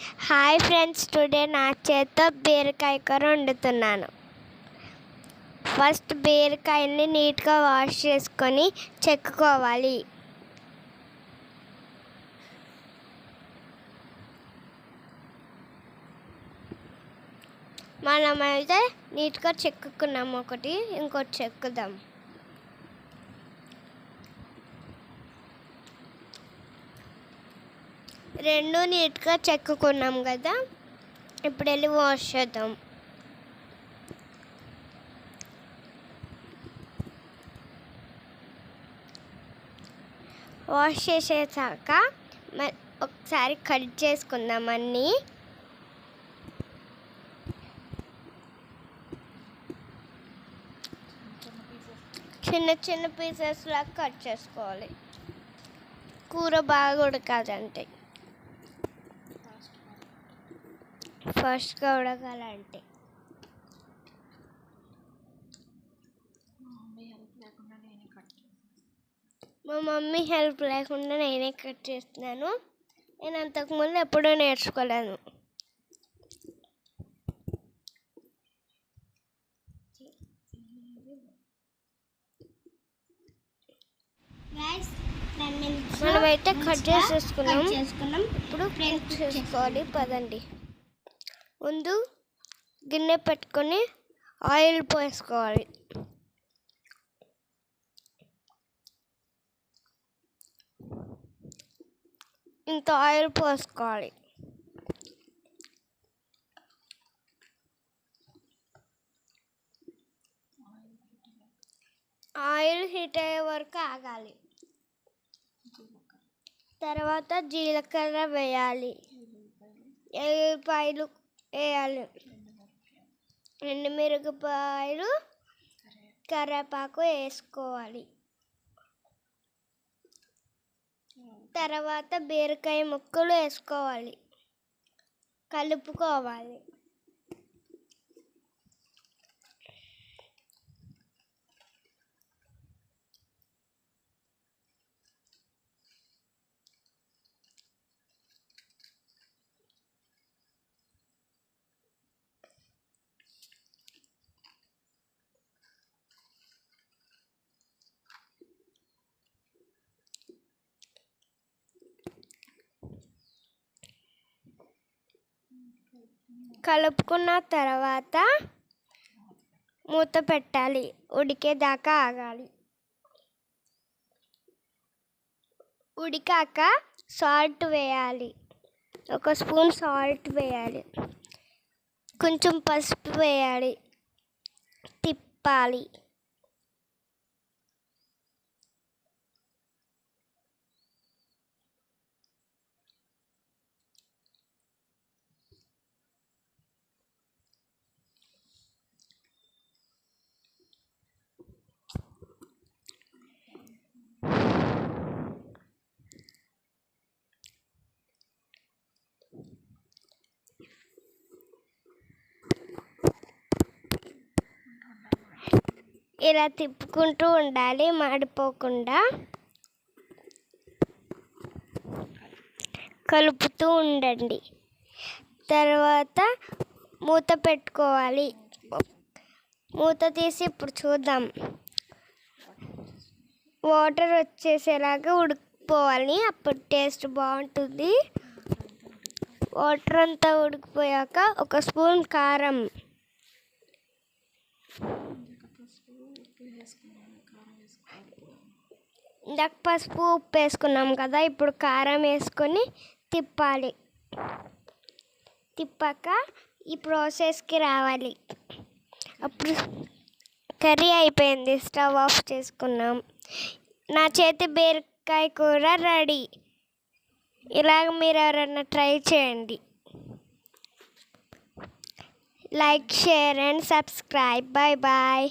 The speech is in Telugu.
హాయ్ ఫ్రెండ్స్, టుడే నా చేత్తో బీరకాయ కూర వండుతున్నాను. ఫస్ట్ బీరకాయని నీట్గా వాష్ చేసుకొని చెక్కుకోవాలి. మనమైతే నీట్గా చెక్కుకున్నాం, ఇంకోటి చెక్కుదాం. రెండు నీట్గా చెక్కుకున్నాం కదా, ఇప్పుడు వెళ్ళి వాష్ చేద్దాం. వాష్ చేసేసాక ఒకసారి కట్ చేసుకుందాం అన్నీ. చిన్న చిన్న పీసెస్ లాగా కట్ చేసుకోవాలి. కూర బాగా ఉడకాలంటే, ఫాస్ట్గా ఉడకాలంటే మా మమ్మీ హెల్ప్ లేకుండా నేనే కట్ చేస్తున్నాను. నేను అంతకుముందు ఎప్పుడూ నేర్చుకోలేను. మనమైతే కట్ చేసేసుకున్నాం. ఇప్పుడు కుక్ చేసుకోవాలి. పదండి. ముందు గిన్నె పెట్టుకొని ఆయిల్ పోసుకోవాలి. ఇంత ఆయిల్ పోసుకోవాలి. ఆయిల్ హీట్ అయ్యే వరకు ఆగాలి. తర్వాత జీలకర్ర వేయాలి, ఎల్లిపాయలు వేయాలి, ఎండుమిరపకాయలు, కరివేపాకు వేసుకోవాలి. తర్వాత బీరకాయ ముక్కలు వేసుకోవాలి, కలుపుకోవాలి. కలుపుకున్న తర్వాత మూత పెట్టాలి, ఉడికేదాకా ఆగాలి. ఉడికాక సాల్ట్ వేయాలి, 1 స్పూన్ సాల్ట్ వేయాలి, కొంచెం పసుపు వేయాలి, తిప్పాలి. ఇలా తిప్పుకుంటూ ఉండాలి, మాడిపోకుండా కలుపుతూ ఉండండి. తర్వాత మూత పెట్టుకోవాలి. మూత తీసి ఇప్పుడు చూద్దాం. వాటర్ వచ్చేసేలాగా ఉడికిపోవాలి, అప్పుడు టేస్ట్ బాగుంటుంది. వాటర్ అంతా ఉడికిపోయాక 1 స్పూన్ కారం, ఇందాక పసుపు ఉప్పు వేసుకున్నాం కదా, ఇప్పుడు కారం వేసుకొని తిప్పాలి. తిప్పాక ఈ ప్రాసెస్కి రావాలి. అప్పుడు కర్రీ అయిపోయింది, స్టవ్ ఆఫ్ చేసుకున్నాం. నా చేతి బీరకాయ కూర రెడీ. ఇలాగ మీరు ఎవరైనా ట్రై చేయండి. Like, share and subscribe. Bye bye.